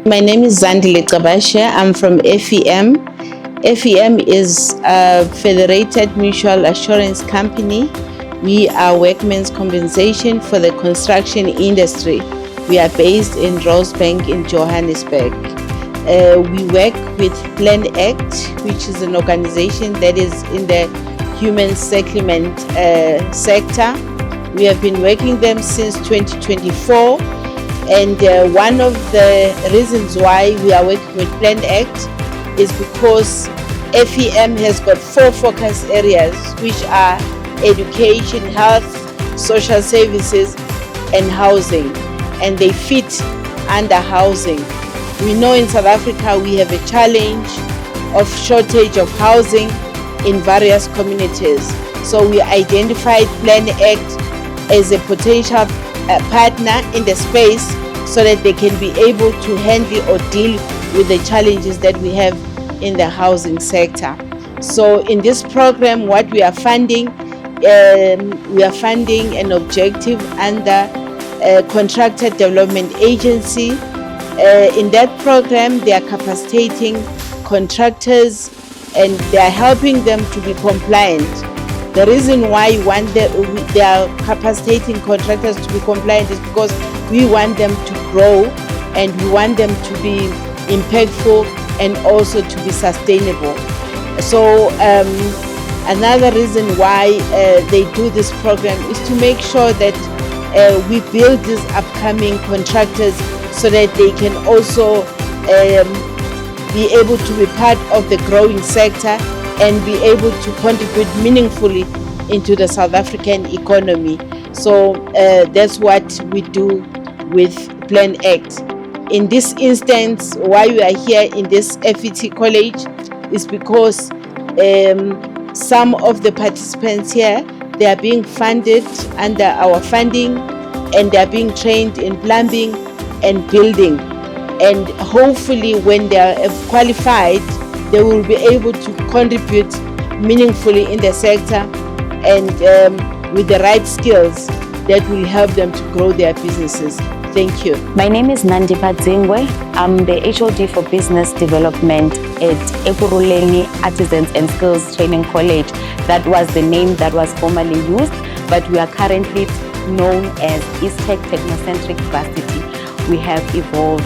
My name is Zandile Kabashe. I'm from FEM. FEM is a Federated Mutual Assurance Company. We are workmen's compensation for the construction industry. We are based in Rosebank in Johannesburg. We work with Planact, which is an organization that is in the human settlement sector. We have been working them since 2024. And one of the reasons why we are working with Planact is because FEM has got 4 focus areas, which are education, health, social services, and housing. And they fit under housing. We know in South Africa we have a challenge of shortage of housing in various communities. So we identified Planact as a potential partner in the space so that they can be able to handle or deal with the challenges that we have in the housing sector. So in this program, what we are funding an objective under Contractor Development Agency. In that program, they are capacitating contractors and they are helping them to be compliant. The reason why they are capacitating contractors to be compliant is because we want them to grow and we want them to be impactful and also to be sustainable. So another reason why they do this program is to make sure that we build these upcoming contractors so that they can also be able to be part of the growing sector and be able to contribute meaningfully into the South African economy. So that's what we do with Planact. In this instance, why we are here in this FET college is because some of the participants here, they are being funded under our funding and they are being trained in plumbing and building. And hopefully when they are qualified, they will be able to contribute meaningfully in the sector and with the right skills that will help them to grow their businesses. Thank you. My name is Nandipa Dzingwe. I'm the HOD for Business Development at Ekurhuleni Artisans and Skills Training College. That was the name that was formerly used, but we are currently known as East-Tech Technocentric Varsity. We have evolved.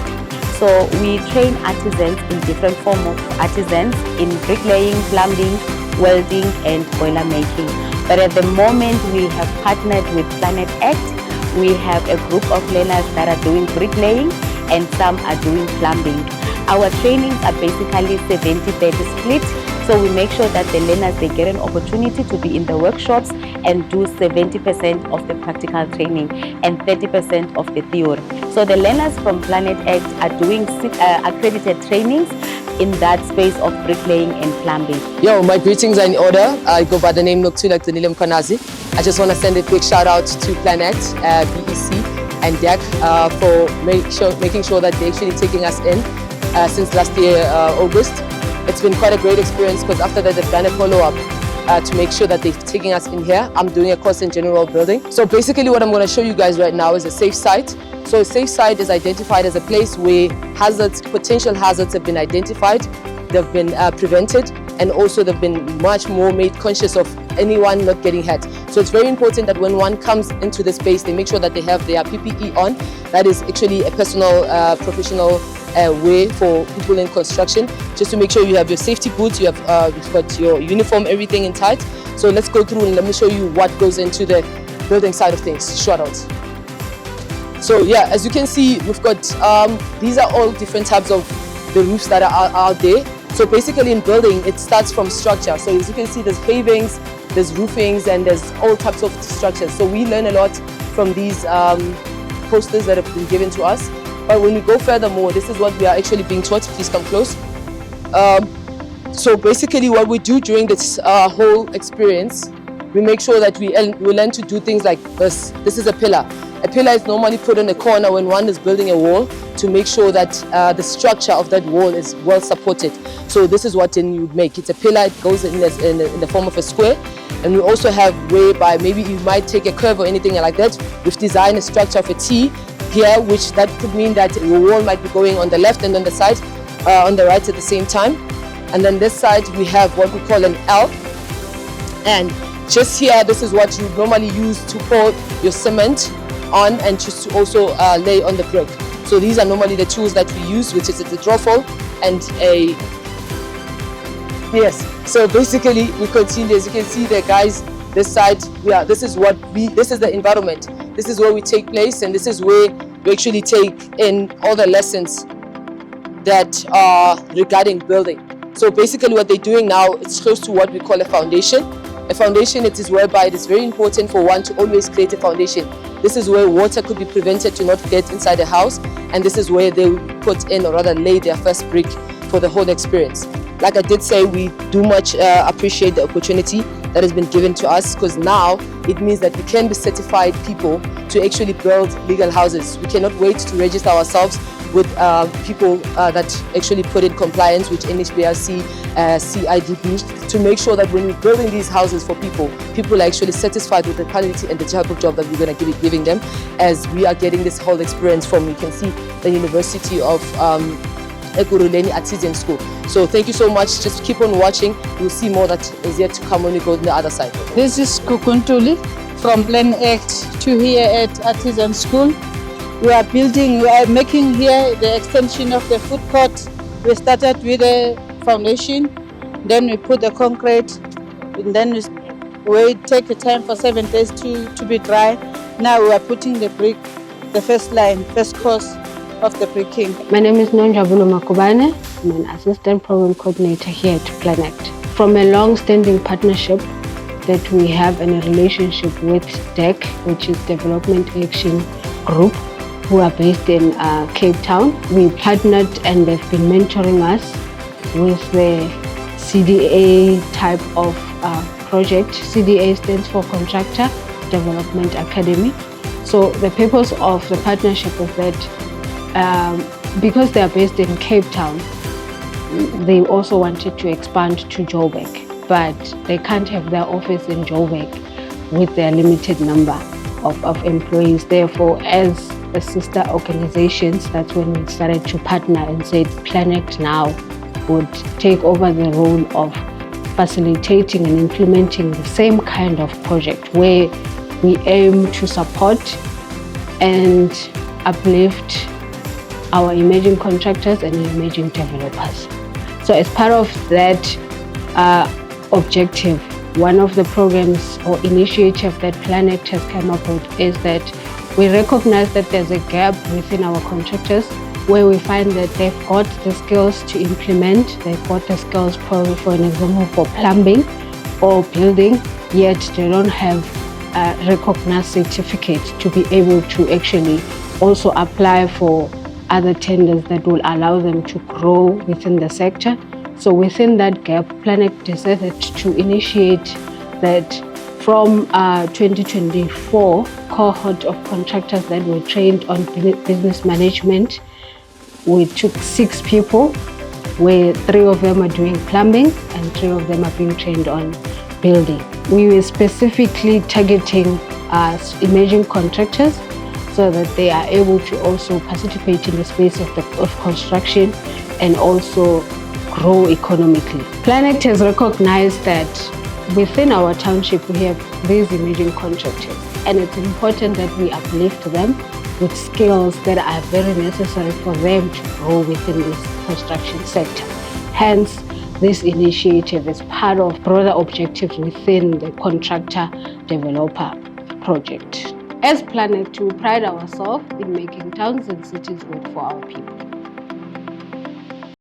So we train artisans in different forms of artisans in bricklaying, plumbing, welding, and boiler making. But at the moment, we have partnered with Planact. We have a group of learners that are doing bricklaying and some are doing plumbing. Our trainings are basically 70-30 split. So we make sure that the learners, they get an opportunity to be in the workshops and do 70% of the practical training and 30% of the theory. So the learners from Planact are doing accredited trainings in that space of bricklaying and plumbing. Yo, my greetings are in order. I go by the name Noktula Mkonazi. I just want to send a big shout out to Planact, BEC and DAC for making sure that they're actually taking us in since last year, August. It's been quite a great experience because after that they've done a follow-up to make sure that they're taking us in here. I'm doing a course in general building. So basically what I'm going to show you guys right now is a safe site. So a safe site is identified as a place where potential hazards have been identified, they've been prevented, and also they've been much more made conscious of anyone not getting hurt. So it's very important that when one comes into the space, they make sure that they have their PPE on. That is actually a personal, professional way for people in construction, just to make sure you have your safety boots, you've got your uniform, everything in tight. So let's go through and let me show you what goes into the building side of things. Shout out. So yeah, as you can see, we've got these are all different types of the roofs that are out there. So basically in building, it starts from structure. So as you can see, there's pavings, there's roofings, and there's all types of structures. So we learn a lot from these posters that have been given to us. But when we go furthermore, this is what we are actually being taught. Please come close. So basically what we do during this whole experience, we make sure that we learn to do things like this. This is a pillar. A pillar is normally put on a corner when one is building a wall to make sure that the structure of that wall is well supported. So this is what you would make. It's a pillar, it goes in the form of a square. And we also have whereby maybe you might take a curve or anything like that. We've designed a structure of a T here, which that could mean that the wall might be going on the left and on the side, on the right at the same time. And then this side we have what we call an L. And just here, this is what you normally use to pour your cement on and just to also lay on the brick. So these are normally the tools that we use, which is a drawful and a, yes. So basically we continue, as you can see the guys, this side, yeah, this is the environment. This is where we take place, and this is where we actually take in all the lessons that are regarding building. So basically what they're doing now, it's close to what we call a foundation. A foundation, it is whereby it is very important for one to always create a foundation. This is where water could be prevented to not get inside the house, and this is where they will put in, or rather lay their first brick for the whole experience. Like I did say, we do much appreciate the opportunity that has been given to us, because now it means that we can be certified people to actually build legal houses. We cannot wait to register ourselves with people that actually put in compliance with NHBRC, CIDB, to make sure that when we're building these houses for people, people are actually satisfied with the quality and the type of job that we're going to be giving them, as we are getting this whole experience from, you can see, the University of Ekurhuleni Artisan School. So thank you so much. Just keep on watching. You'll see more that is yet to come when we go to the other side. This is Kukuntuli from Planact to here at Artisan School. We are making here the extension of the food court. We started with the foundation, then we put the concrete, and then we take the time for 7 days to be dry. Now we are putting the brick, the first line, first course of the bricking. My name is Nonjabulo Makubane. I'm an assistant program coordinator here at Planact. From a long-standing partnership that we have and a relationship with DEC, which is Development Action Group, who are based in Cape Town. We partnered and they've been mentoring us with the CDA type of project. CDA stands for Contractor Development Academy. So the purpose of the partnership is that because they are based in Cape Town, they also wanted to expand to Joburg, but they can't have their office in Joburg with their limited number of employees. Therefore, as the sister organizations, that's when we started to partner and said Planact now would take over the role of facilitating and implementing the same kind of project where we aim to support and uplift our emerging contractors and emerging developers. So as part of that objective, one of the programs or initiative that Planact has come up with is that we recognize that there's a gap within our contractors where we find that they've got the skills to implement, they've got the skills probably, for an example, for plumbing or building, yet they don't have a recognized certificate to be able to actually also apply for other tenders that will allow them to grow within the sector. So within that gap, Planact decided to initiate that from 2024 cohort of contractors that were trained on business management. We took 6 people, where 3 of them are doing plumbing and 3 of them are being trained on building. We were specifically targeting emerging contractors so that they are able to also participate in the space of construction and also grow economically. Planact has recognized that within our township we have these emerging contractors, and it's important that we uplift them with skills that are very necessary for them to grow within this construction sector. Hence, this initiative is part of broader objectives within the contractor developer project. As Planact, we pride ourselves in making towns and cities work for our people.